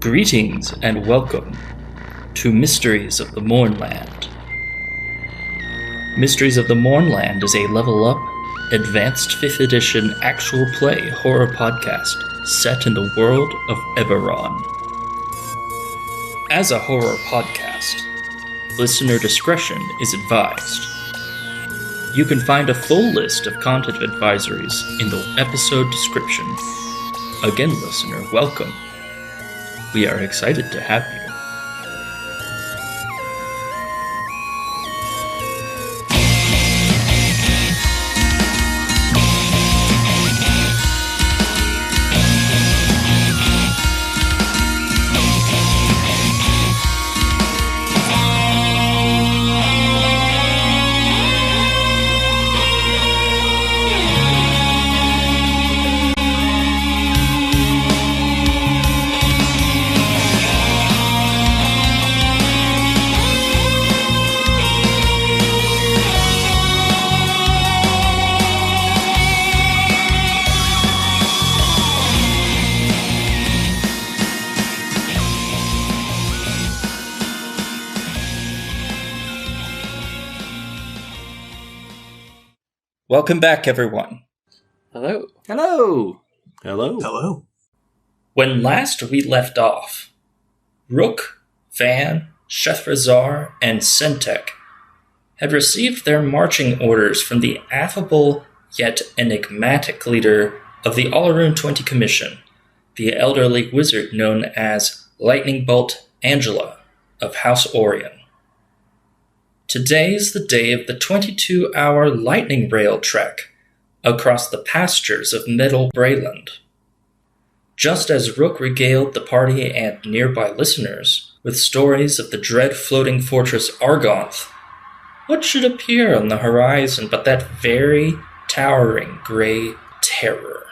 Greetings and welcome to Mysteries of the Mournland. Mysteries of the Mournland is a level-up, advanced 5th edition actual play horror podcast set in the world of Vathirond. As a horror podcast, listener discretion is advised. You can find a full list of content advisories in the episode description. Again, listener, welcome. We are excited to have you. Welcome back, everyone. Hello. Hello. Hello. Hello. When last we left off, Rook, Van, Shethrazar, and Sentek had received their marching orders from the affable yet enigmatic leader of the All-Around 20 Commission, the elderly wizard known as Lightning Bolt Angela of House Orion. Today is the day of the 22-hour lightning rail trek across the pastures of Middle Brayland. Just as Rook regaled the party and nearby listeners with stories of the dread floating fortress Argonth, what should appear on the horizon but that very towering gray terror?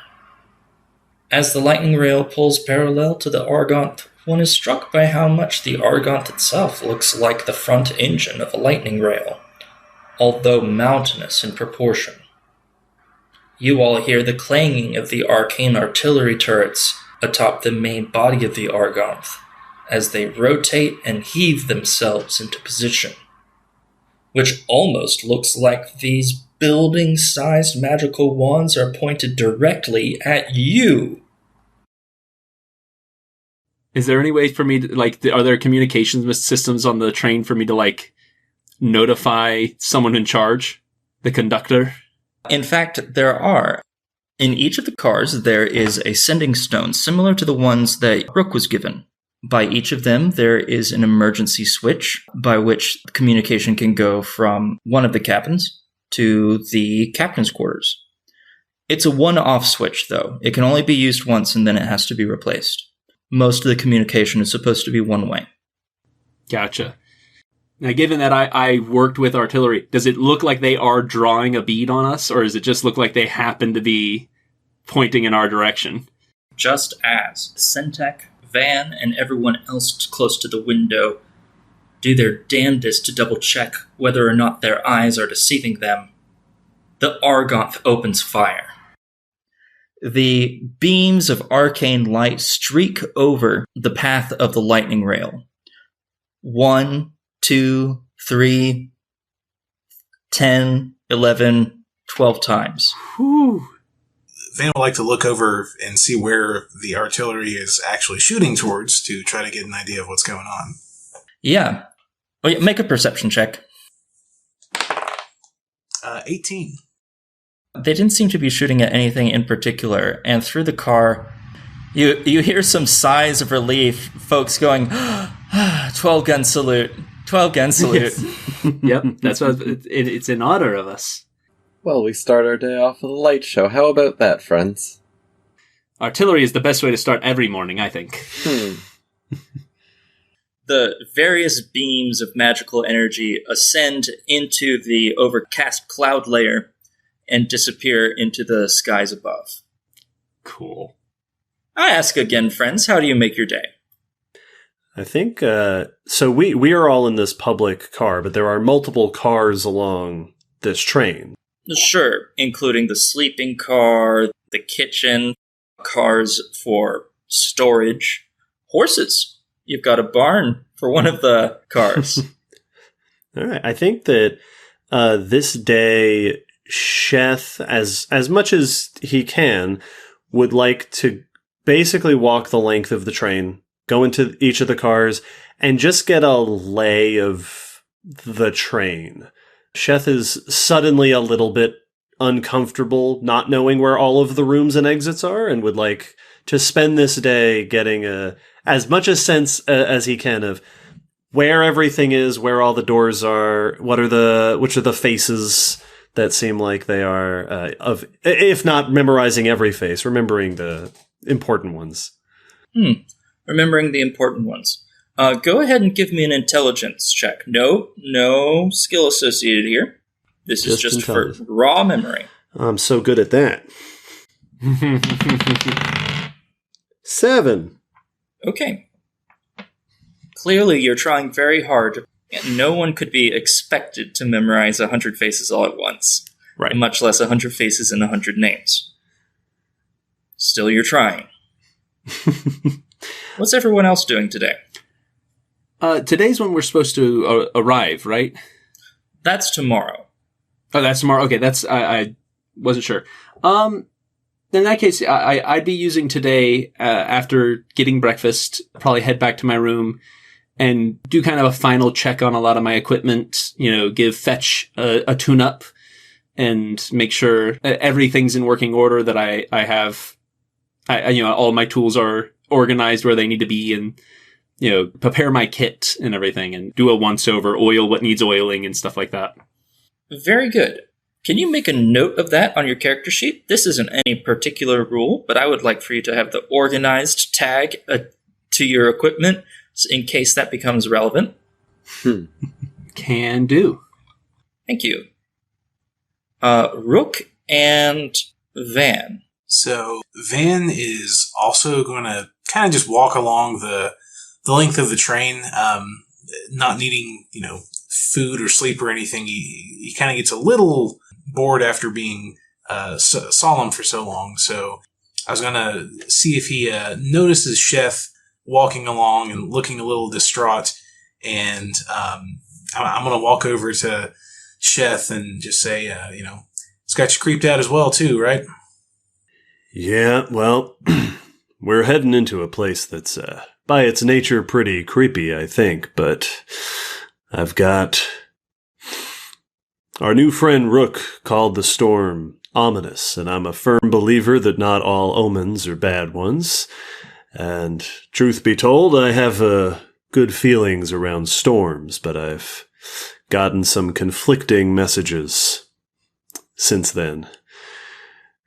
As the lightning rail pulls parallel to the Argonth, one is struck by how much the Argonth itself looks like the front engine of a lightning rail, although mountainous in proportion. You all hear the clanging of the arcane artillery turrets atop the main body of the Argonth as they rotate and heave themselves into position, which almost looks like these building-sized magical wands are pointed directly at you. Is there any way for me to, are there communications systems on the train for me to, notify someone in charge? The conductor? In fact, there are. In each of the cars, there is a sending stone similar to the ones that Rook was given. By each of them, there is an emergency switch by which communication can go from one of the cabins to the captain's quarters. It's a one-off switch, though. It can only be used once and then it has to be replaced. Most of the communication is supposed to be one way. Gotcha. Now, given that I worked with artillery, does it look like they are drawing a bead on us, or does it just look like they happen to be pointing in our direction? Just as Sentek, Van, and everyone else close to the window do their damnedest to double-check whether or not their eyes are deceiving them, the Argonth opens fire. The beams of arcane light streak over the path of the lightning rail. 1, 2, 3, 10, 11, 12 times. Whew. Van would like to look over and see where the artillery is actually shooting towards to try to get an idea of what's going on. Yeah. Make a perception check. 18. They didn't seem to be shooting at anything in particular, and through the car, you hear some sighs of relief, folks going, 12-gun salute, 12-gun salute. Yep, that's what it's in honor of us. Well, we start our day off with a light show. How about that, friends? Artillery is the best way to start every morning, I think. The various beams of magical energy ascend into the overcast cloud layer and disappear into the skies above. Cool. I ask again, friends, how do you make your day? I think, so we are all in this public car, but there are multiple cars along this train. Sure, including the sleeping car, the kitchen, cars for storage, Horses. You've got a barn for one of the cars. All right. I think that this day, Sheth, as much as he can, would like to basically walk the length of the train, go into each of the cars, and just get a lay of the train. Sheth is suddenly a little bit uncomfortable not knowing where all of the rooms and exits are, and would like to spend this day getting as much a sense as he can of where everything is, where all the doors are, which are the faces that seem like they are, if not memorizing every face, remembering the important ones. Remembering the important ones. Go ahead and give me an intelligence check. No skill associated here. This is just for raw memory. I'm so good at that. 7. Okay. Clearly, you're trying very hard. No one could be expected to memorize 100 faces all at once. Right. Much less 100 faces and 100 names. Still, you're trying. What's everyone else doing today? Today's when we're supposed to arrive, right? That's tomorrow. Oh, that's tomorrow. Okay, that's I wasn't sure. In that case, I'd be using today after getting breakfast. Probably head back to my room and do kind of a final check on a lot of my equipment. Give Fetch a tune-up and make sure everything's in working order. That I have, all my tools are organized where they need to be, and prepare my kit and everything, and do a once-over, oil what needs oiling and stuff like that. Very good. Can you make a note of that on your character sheet? This isn't any particular rule, but I would like for you to have the organized tag to your equipment in case that becomes relevant. Can do. Thank you. Rook and Van. So Van is also going to kind of just walk along the length of the train, not needing, food or sleep or anything. He kind of gets a little bored after being solemn for so long. So I was going to see if he notices Sheth walking along and looking a little distraught. And I'm going to walk over to Sheth and just say, it's got you creeped out as well, too, right? Yeah, well, we're heading into a place that's, by its nature, pretty creepy, I think, but I've got our new friend Rook called the storm ominous, and I'm a firm believer that not all omens are bad ones. And truth be told, I have good feelings around storms, but I've gotten some conflicting messages since then.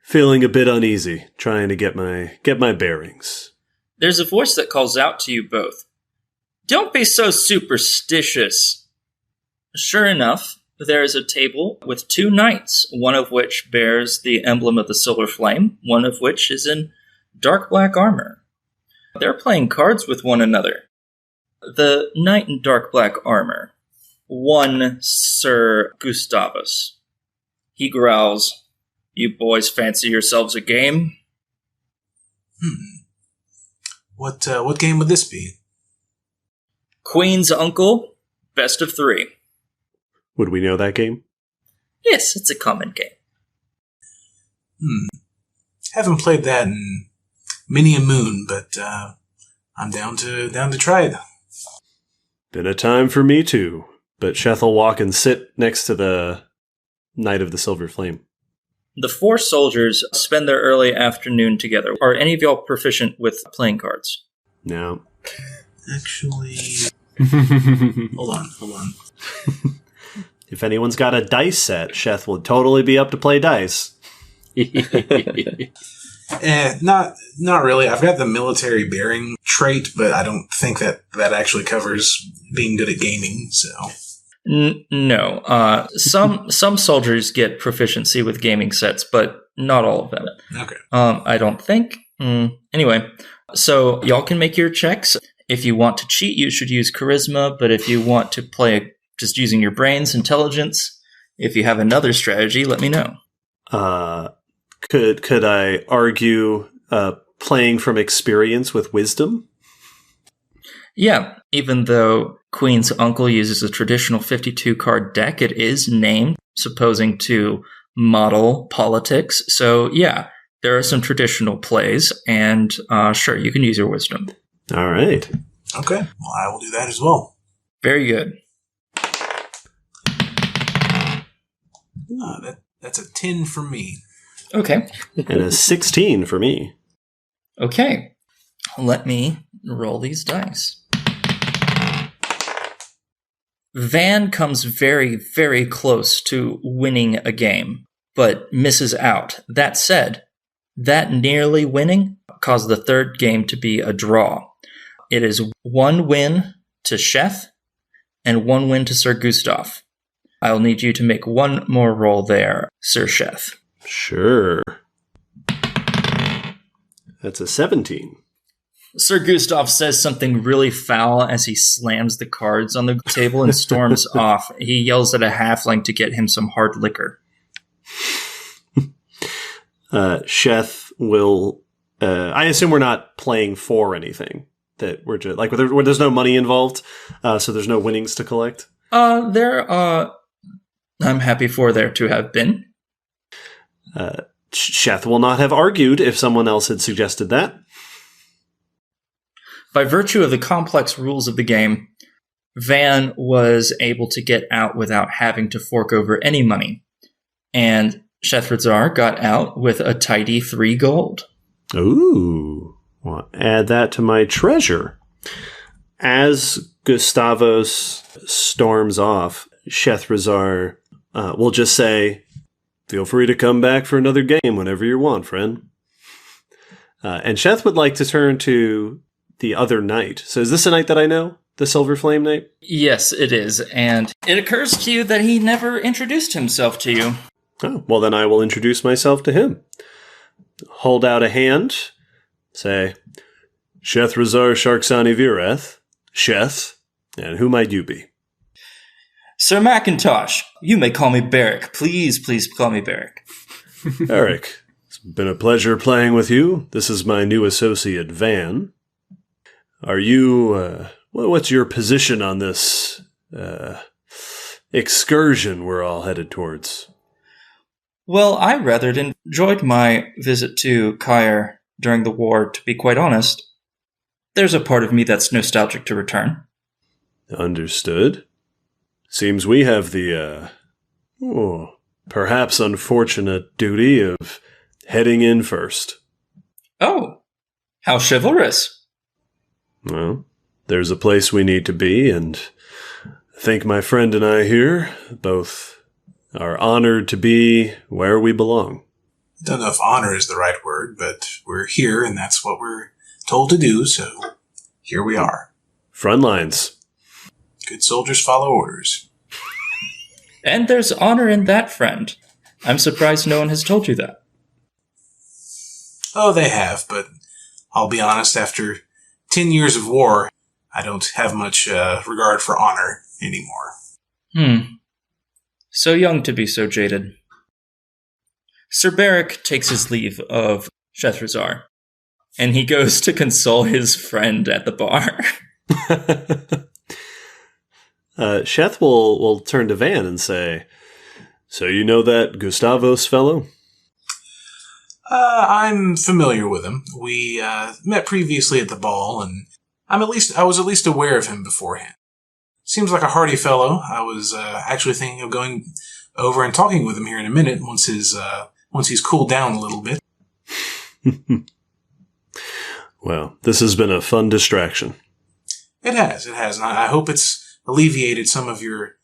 Feeling a bit uneasy, trying to get my bearings. There's a voice that calls out to you both. Don't be so superstitious. Sure enough, there is a table with 2 knights, one of which bears the emblem of the Silver Flame, one of which is in dark black armor. They're playing cards with one another. The knight in dark black armor, one Sir Gustavus. He growls, "You boys fancy yourselves a game?" What game would this be? Queen's Uncle, best of 3. Would we know that game? Yes, it's a common game. Haven't played that in many a moon, but I'm down to try it. Been a time for me too, but Sheth will walk and sit next to the Knight of the Silver Flame. The 4 soldiers spend their early afternoon together. Are any of y'all proficient with playing cards? No. Actually, hold on. If anyone's got a dice set, Sheth will totally be up to play dice. Not really. I've got the military bearing trait, but I don't think that actually covers being good at gaming, so... No. Some soldiers get proficiency with gaming sets, but not all of them. Okay. I don't think. Anyway, so y'all can make your checks. If you want to cheat, you should use charisma, but if you want to play just using your brains, intelligence, if you have another strategy, let me know. Could I argue playing from experience with wisdom? Yeah, even though Queen's uncle uses a traditional 52-card deck, it is named, supposing to model politics. So, yeah, there are some traditional plays, and sure, you can use your wisdom. All right. Okay, well, I will do that as well. Very good. That's a 10 for me. Okay. And a 16 for me. Okay. Let me roll these dice. Van comes very, very close to winning a game, but misses out. That said, that nearly winning caused the third game to be a draw. It is 1 win to Sheth and 1 win to Sir Gustav. I'll need you to make one more roll there, Sir Sheth. Sure. That's a 17. Sir Gustav says something really foul as he slams the cards on the table and storms off. He yells at a halfling to get him some hard liquor. Sheth will... I assume we're not playing for anything. That we're just... Like, where there's no money involved, so there's no winnings to collect? I'm happy for there to have been. Sheth will not have argued if someone else had suggested that. By virtue of the complex rules of the game, Van was able to get out without having to fork over any money. And Shethrazar got out with a tidy 3 gold. Ooh. Well, add that to my treasure. As Gustavos storms off, Shethrazar will just say, "Feel free to come back for another game whenever you want, friend." And Sheth would like to turn to the other knight. So is this a knight that I know? The Silver Flame Knight? Yes, it is. And it occurs to you that he never introduced himself to you. Oh, well then I will introduce myself to him. Hold out a hand. Say, "Shethrazar Sharksani Vireth, Sheth, and who might you be?" Sir Macintosh, you may call me Barrick. Please, please call me Barrick. Eric, it's been a pleasure playing with you. This is my new associate, Van. Are you, what's your position on this, excursion we're all headed towards? Well, I rather enjoyed my visit to Caire during the war, to be quite honest. There's a part of me that's nostalgic to return. Understood. Seems we have the, perhaps unfortunate duty of heading in first. Oh, how chivalrous. Well, there's a place we need to be, and I think my friend and I here both are honored to be where we belong. Don't know if honor is the right word, but we're here, and that's what we're told to do, so here we are. Front lines. Good soldiers follow orders. And there's honor in that, friend. I'm surprised no one has told you that. Oh, they have, but I'll be honest, after 10 years of war, I don't have much regard for honor anymore. So young to be so jaded. Sir Barrick takes his leave of Shethrazar, and he goes to console his friend at the bar. Sheth will turn to Van and say, "So you know that Gustavos fellow?" I'm familiar with him. We met previously at the ball, and I was at least aware of him beforehand. Seems like a hearty fellow. I was actually thinking of going over and talking with him here in a minute once he's cooled down a little bit. Well, this has been a fun distraction. It has, and I hope it's alleviated some of your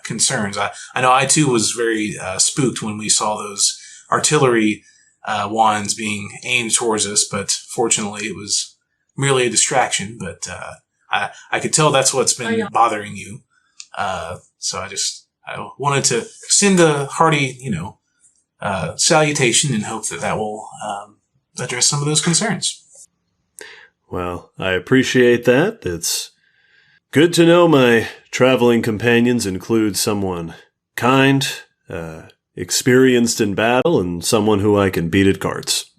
concerns. I know I too was very spooked when we saw those artillery wands being aimed towards us, but fortunately it was merely a distraction. But I could tell that's what's been bothering you. So I wanted to send a hearty, salutation and hope that will address some of those concerns. Well, I appreciate that. It's good to know my traveling companions include someone kind, experienced in battle, and someone who I can beat at cards.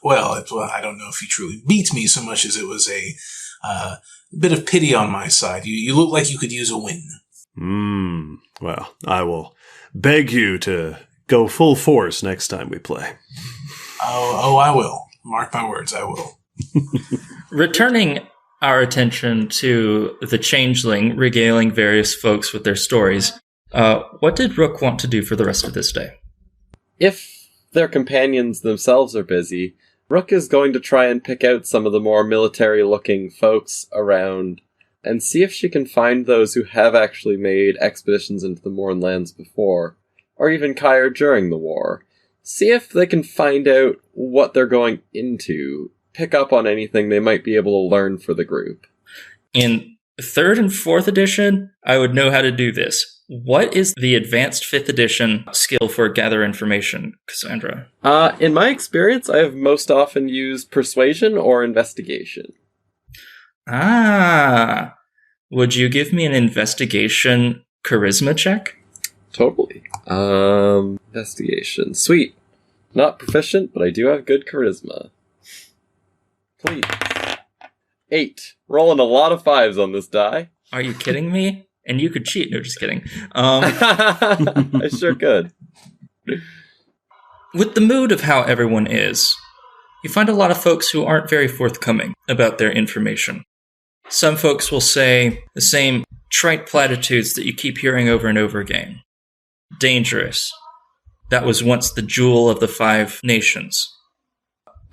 Well, I don't know if you truly beat me so much as it was a bit of pity on my side. You look like you could use a win. Well, I will beg you to go full force next time we play. Oh, I will. Mark my words, I will. Returning our attention to the changeling regaling various folks with their stories, what did Rook want to do for the rest of this day? If their companions themselves are busy, Rook is going to try and pick out some of the more military-looking folks around and see if she can find those who have actually made expeditions into the Mournlands before, or even Kyre during the war. See if they can find out what they're going into, pick up on anything they might be able to learn for the group. In 3rd and 4th edition, I would know how to do this. What is the advanced 5th edition skill for gather information, Cassandra? In my experience, I have most often used persuasion or investigation. Would you give me an investigation charisma check? Totally. Investigation. Sweet. Not proficient, but I do have good charisma. Please. 8. Rolling a lot of 5s on this die. Are you kidding me? And you could cheat. No, just kidding. I sure could. With the mood of how everyone is, you find a lot of folks who aren't very forthcoming about their information. Some folks will say the same trite platitudes that you keep hearing over and over again. Dangerous. That was once the jewel of the 5 nations.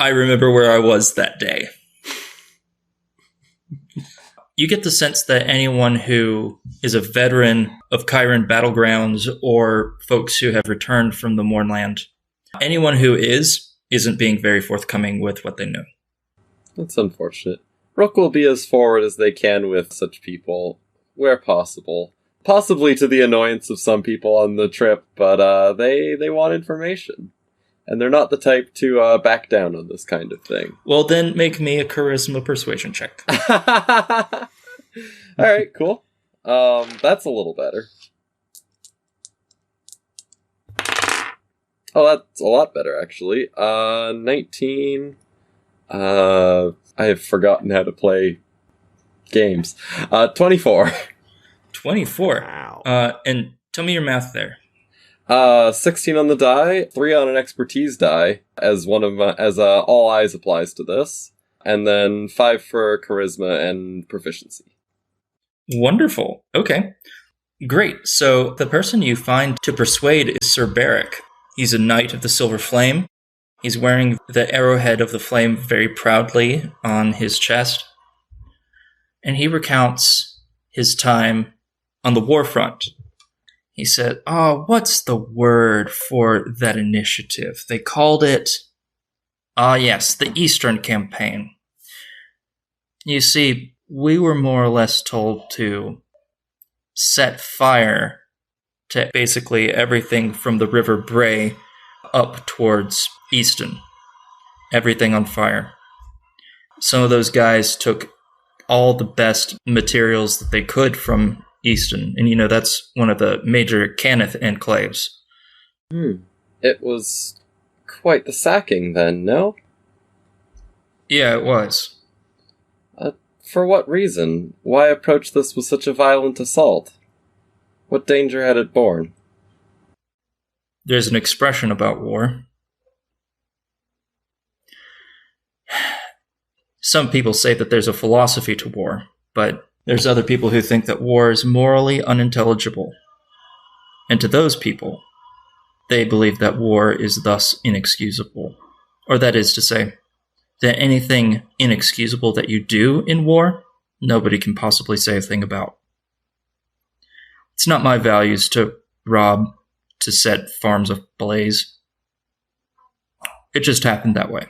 I remember where I was that day. You get the sense that anyone who is a veteran of Kyran battlegrounds or folks who have returned from the Mournland, anyone who isn't being very forthcoming with what they know. That's unfortunate. Rook will be as forward as they can with such people, where possible. Possibly to the annoyance of some people on the trip, but they want information. And they're not the type to back down on this kind of thing. Well, then make me a charisma persuasion check. Alright, cool. That's a little better. Oh, that's a lot better, actually. 19. I have forgotten how to play games. 24. 24. Wow. And tell me your math there. 16 on the die, 3 on an expertise die, as all eyes applies to this, and then 5 for charisma and proficiency. Wonderful. Okay. Great. So the person you find to persuade is Sir Barrick. He's a knight of the Silver Flame. He's wearing the arrowhead of the flame very proudly on his chest. And he recounts his time on the war front. He said, what's the word for that initiative? They called it, yes, the Eastern Campaign. You see, we were more or less told to set fire to basically everything from the River Bray up towards Easton. Everything on fire. Some of those guys took all the best materials that they could from Easton, and that's one of the major Cannith enclaves. It was quite the sacking then, no? Yeah, it was. For what reason? Why approach this with such a violent assault? What danger had it borne? There's an expression about war. Some people say that there's a philosophy to war, but there's other people who think that war is morally unintelligible. And to those people, they believe that war is thus inexcusable. Or that is to say, that anything inexcusable that you do in war, nobody can possibly say a thing about. It's not my values to rob, to set farms ablaze. It just happened that way.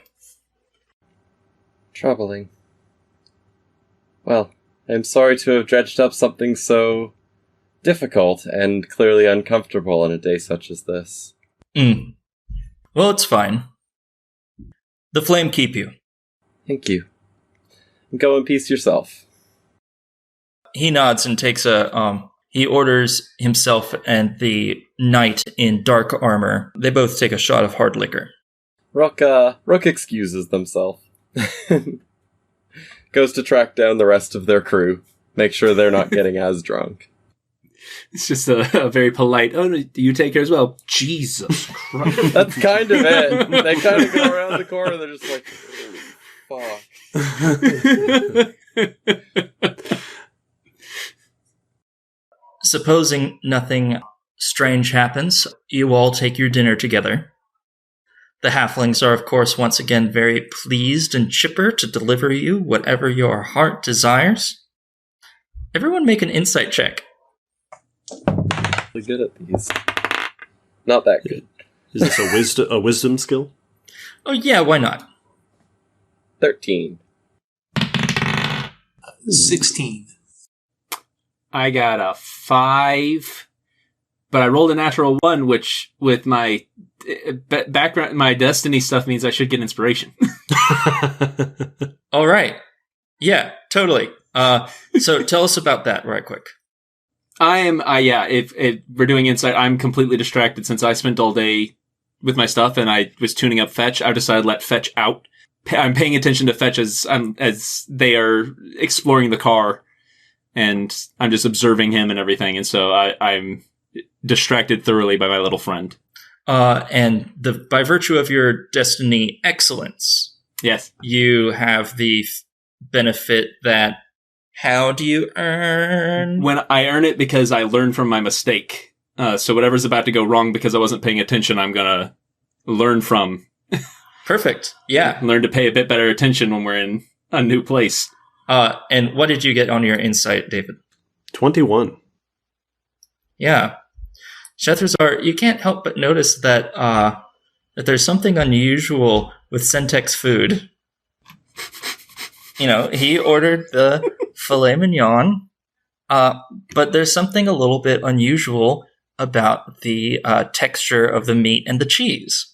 Troubling. Well, I'm sorry to have dredged up something so difficult and clearly uncomfortable on a day such as this. Well, it's fine. The flame keep you. Thank you. Go in peace yourself. He nods and takes he orders himself and the knight in dark armor. They both take a shot of hard liquor. Rook excuses themselves. Goes to track down the rest of their crew. Make sure they're not getting as drunk. It's just a very polite, oh, no, you take care as well. Jesus Christ. That's kind of it. They kind of go around the corner and they're just like, fuck. Supposing nothing strange happens, you all take your dinner together. The halflings are, of course, once again very pleased and chipper to deliver you whatever your heart desires. Everyone make an insight check. Really good at these. Not that good. Is this a wisdom skill? Oh yeah, why not? 13. 16. I got a 5, but I rolled a natural 1, which with my background, my destiny stuff means I should get inspiration. All right. Yeah, totally. So tell us about that right quick. If we're doing insight, I'm completely distracted since I spent all day with my stuff and I was tuning up Fetch. I decided to let Fetch out. I'm paying attention to Fetch as they are exploring the car, and I'm just observing him and everything. And so I'm distracted thoroughly by my little friend. And by virtue of your destiny excellence, yes, you have the benefit that. How do you earn? When I earn it because I learned from my mistake. So whatever's about to go wrong because I wasn't paying attention, I'm gonna learn from. Perfect. Yeah. Learn to pay a bit better attention when we're in a new place. And what did you get on your insight, David? 21. Yeah. Shethrazar, you can't help but notice that that there's something unusual with Sentek's food. You know, he ordered the filet mignon, but there's something a little bit unusual about the texture of the meat and the cheese.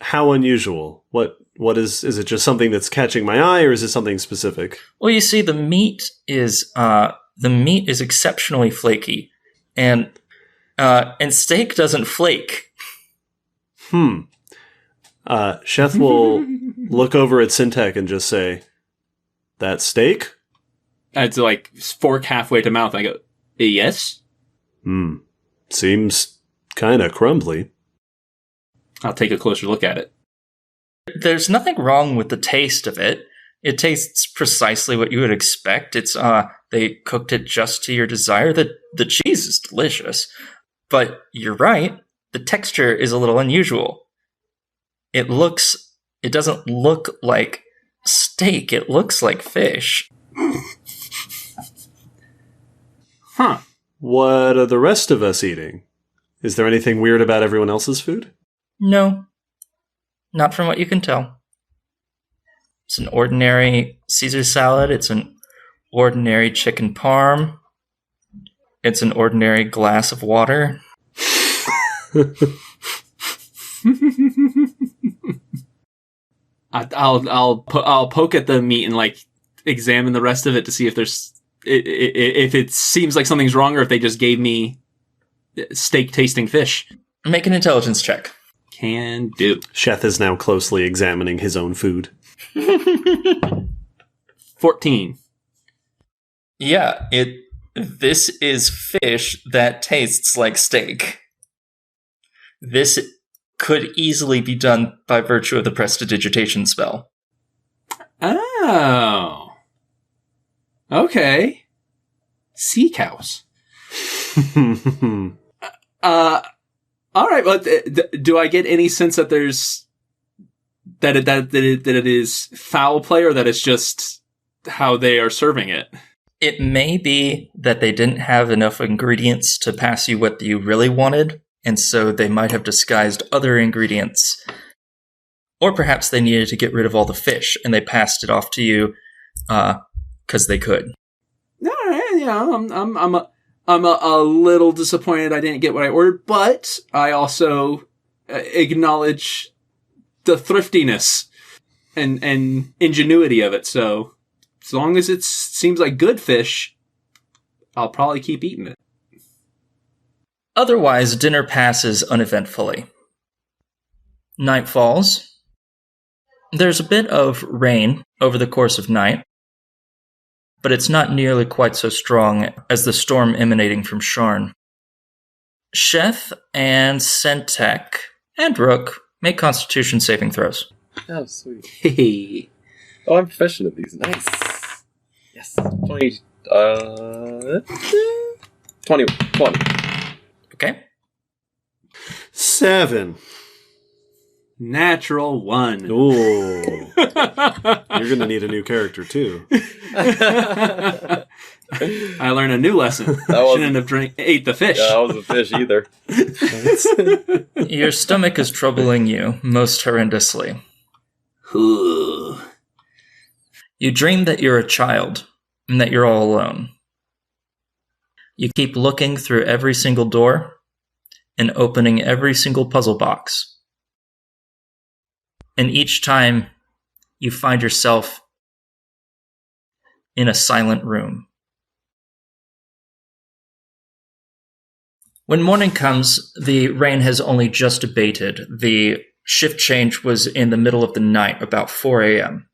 How unusual? What is it just something that's catching my eye, or is it something specific? Well, you see, the meat is exceptionally flaky, and steak doesn't flake. Sheth will look over at Sintek and just say, "That steak?" I'd like fork halfway to mouth. I go, yes. Seems kind of crumbly. I'll take a closer look at it. There's nothing wrong with the taste of it. It tastes precisely what you would expect. It's they cooked it just to your desire. The cheese is delicious, but you're right. The texture is a little unusual. It doesn't look like steak. It looks like fish. Huh. What are the rest of us eating? Is there anything weird about everyone else's food? No. Not from what you can tell. It's an ordinary Caesar salad. It's an ordinary chicken parm. It's an ordinary glass of water. I'll poke at the meat and like examine the rest of it to see if if it seems like something's wrong or if they just gave me steak tasting fish. Make an intelligence check. Can do. Sheth is now closely examining his own food. 14. Yeah, this is fish that tastes like steak. This could easily be done by virtue of the prestidigitation spell. Oh. Okay. Sea cows. All right, but do I get any sense that there's that it is foul play, or that it's just how they are serving it? It may be that they didn't have enough ingredients to pass you what you really wanted, and so they might have disguised other ingredients. Or perhaps they needed to get rid of all the fish, and they passed it off to you because they could. All right, yeah, I'm a little disappointed I didn't get what I ordered, but I also acknowledge the thriftiness and ingenuity of it. So as long as it seems like good fish, I'll probably keep eating it. Otherwise, dinner passes uneventfully. Night falls. There's a bit of rain over the course of night, but it's not nearly quite so strong as the storm emanating from Sharn. Sheth and Sentek and Rook make Constitution saving throws. Oh, sweet. Hey. Oh, I'm proficient at these. Nice. Yes. 20. 20. Okay. 7. Natural 1. Ooh. You're going to need a new character, too. I learned a new lesson. Shouldn't have ate the fish. Yeah, I wasn't a fish either. Your stomach is troubling you most horrendously. You dream that you're a child and that you're all alone. You keep looking through every single door and opening every single puzzle box. And each time you find yourself in a silent room. When morning comes, the rain has only just abated. The shift change was in the middle of the night, about 4 a.m.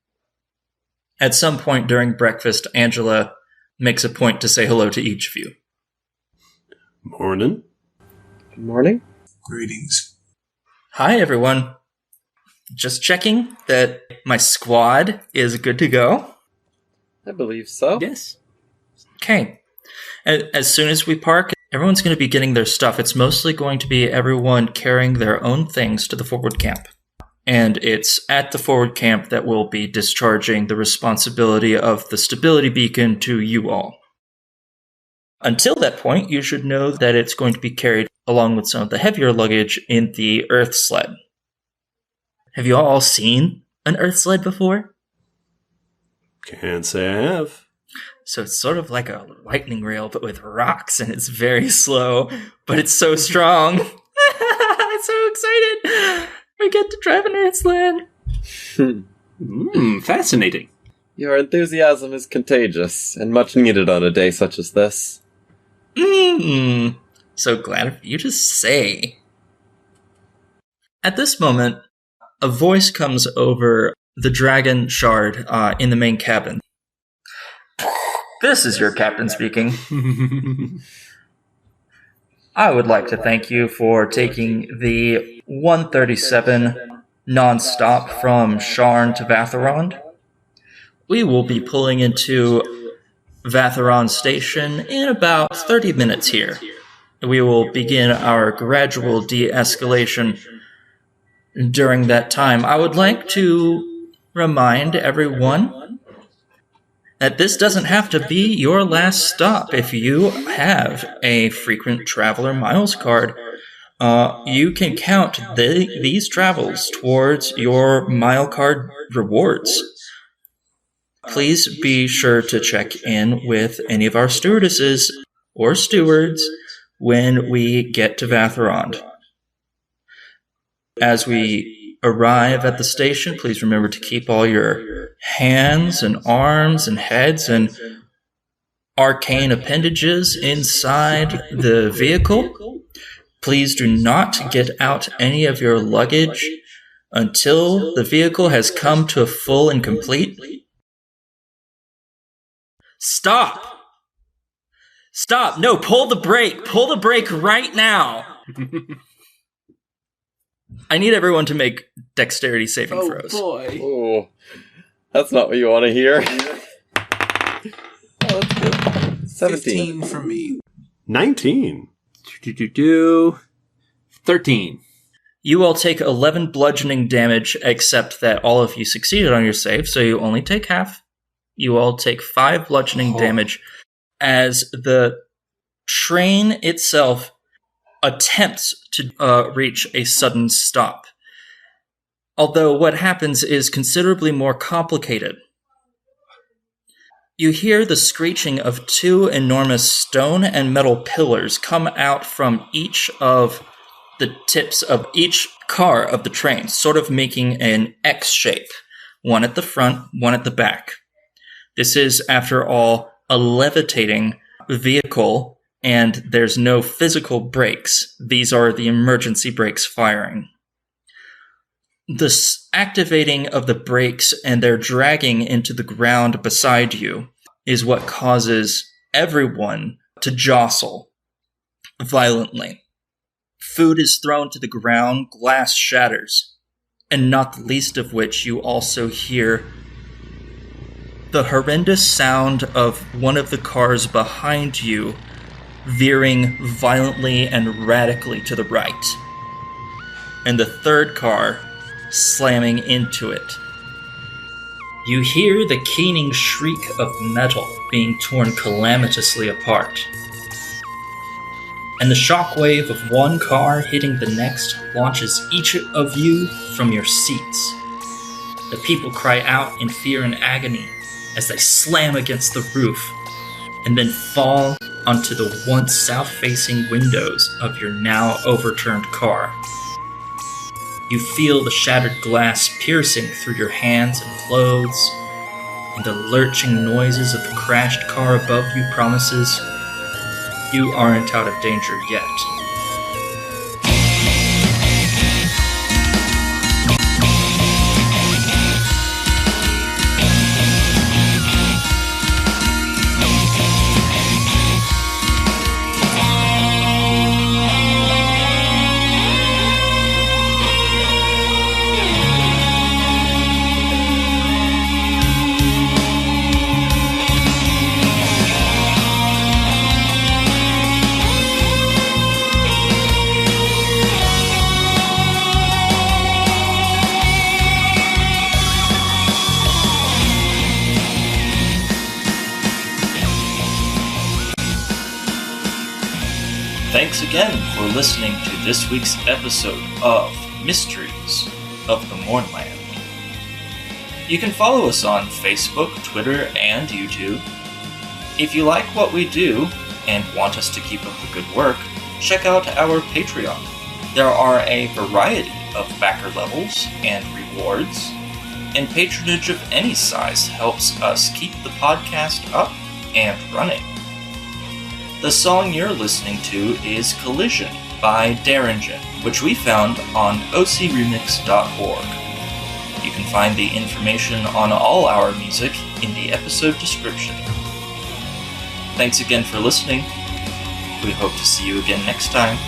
At some point during breakfast, Angela makes a point to say hello to each of you. Morning. Good morning. Greetings. Hi, everyone. Just checking that my squad is good to go. I believe so. Yes. Okay. As soon as we park, everyone's going to be getting their stuff. It's mostly going to be everyone carrying their own things to the forward camp. And it's at the forward camp that we'll be discharging the responsibility of the stability beacon to you all. Until that point, you should know that it's going to be carried along with some of the heavier luggage in the earth sled. Have you all seen an earth sled before? Can't say I have. So it's sort of like a lightning rail, but with rocks, and it's very slow, but it's so strong. I'm so excited. We get to drive an earth sled. Fascinating. Your enthusiasm is contagious, and much needed on a day such as this. So glad of you to say. At this moment, a voice comes over the dragon shard in the main cabin. This is your captain speaking. I would like to thank you for taking the 137 non-stop from Sharn to Vathirond. We will be pulling into Vathirond Station in about 30 minutes here. We will begin our gradual de-escalation during that time. I would like to remind everyone that this doesn't have to be your last stop. If you have a frequent traveler miles card, you can count these travels towards your mile card rewards. Please be sure to check in with any of our stewardesses or stewards when we get to Vathirond. As we arrive at the station, please remember to keep all your hands and arms and heads and arcane appendages inside the vehicle. Please do not get out any of your luggage until the vehicle has come to a full and complete. Stop! Stop! No, pull the brake! Pull the brake right now! I need everyone to make dexterity saving throws. Oh, boy. Oh, that's not what you want to hear. Oh, that's good. 17 for me. 19. 13. You all take 11 bludgeoning damage, except that all of you succeeded on your save, so you only take half. You all take 5 bludgeoning damage as the train itself attempts to reach a sudden stop. Although what happens is considerably more complicated. You hear the screeching of 2 enormous stone and metal pillars come out from each of the tips of each car of the train, sort of making an X shape. One at the front, one at the back. This is, after all, a levitating vehicle, and there's no physical brakes. These are the emergency brakes firing. activating of the brakes and their dragging into the ground beside you is what causes everyone to jostle violently. Food is thrown to the ground, glass shatters, and not the least of which you also hear the horrendous sound of one of the cars behind you veering violently and radically to the right, and the third car slamming into it. You hear the keening shriek of metal being torn calamitously apart, and the shockwave of one car hitting the next launches each of you from your seats. The people cry out in fear and agony as they slam against the roof and then fall onto the once south-facing windows of your now overturned car. You feel the shattered glass piercing through your hands and clothes, and the lurching noises of the crashed car above you promises you aren't out of danger yet. Thanks again for listening to this week's episode of Mysteries of the Mournland. You can follow us on Facebook, Twitter, and YouTube. If you like what we do and want us to keep up the good work, check out our Patreon. There are a variety of backer levels and rewards, and patronage of any size helps us keep the podcast up and running. The song you're listening to is Collision by Derringen, which we found on ocremix.org. You can find the information on all our music in the episode description. Thanks again for listening. We hope to see you again next time.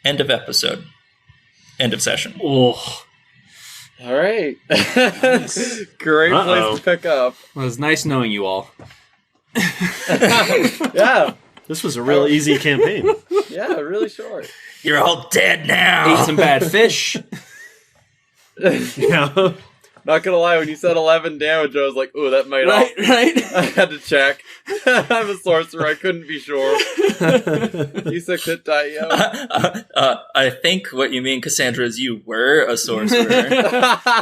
End of episode. End of session. Oh, All right. Great place to pick up. well, it was nice knowing you all. Yeah. This was a real easy campaign. Yeah, really short. You're all dead now! Ate some bad fish. Yeah. Not gonna lie, when you said 11 damage, I was like, ooh, that might Right, off. right. I had to check. I'm a sorcerer, I couldn't be sure. D6 hit die, yo. I think what you mean, Cassandra, is you were a sorcerer.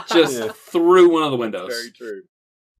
Just through one of the windows. Very true.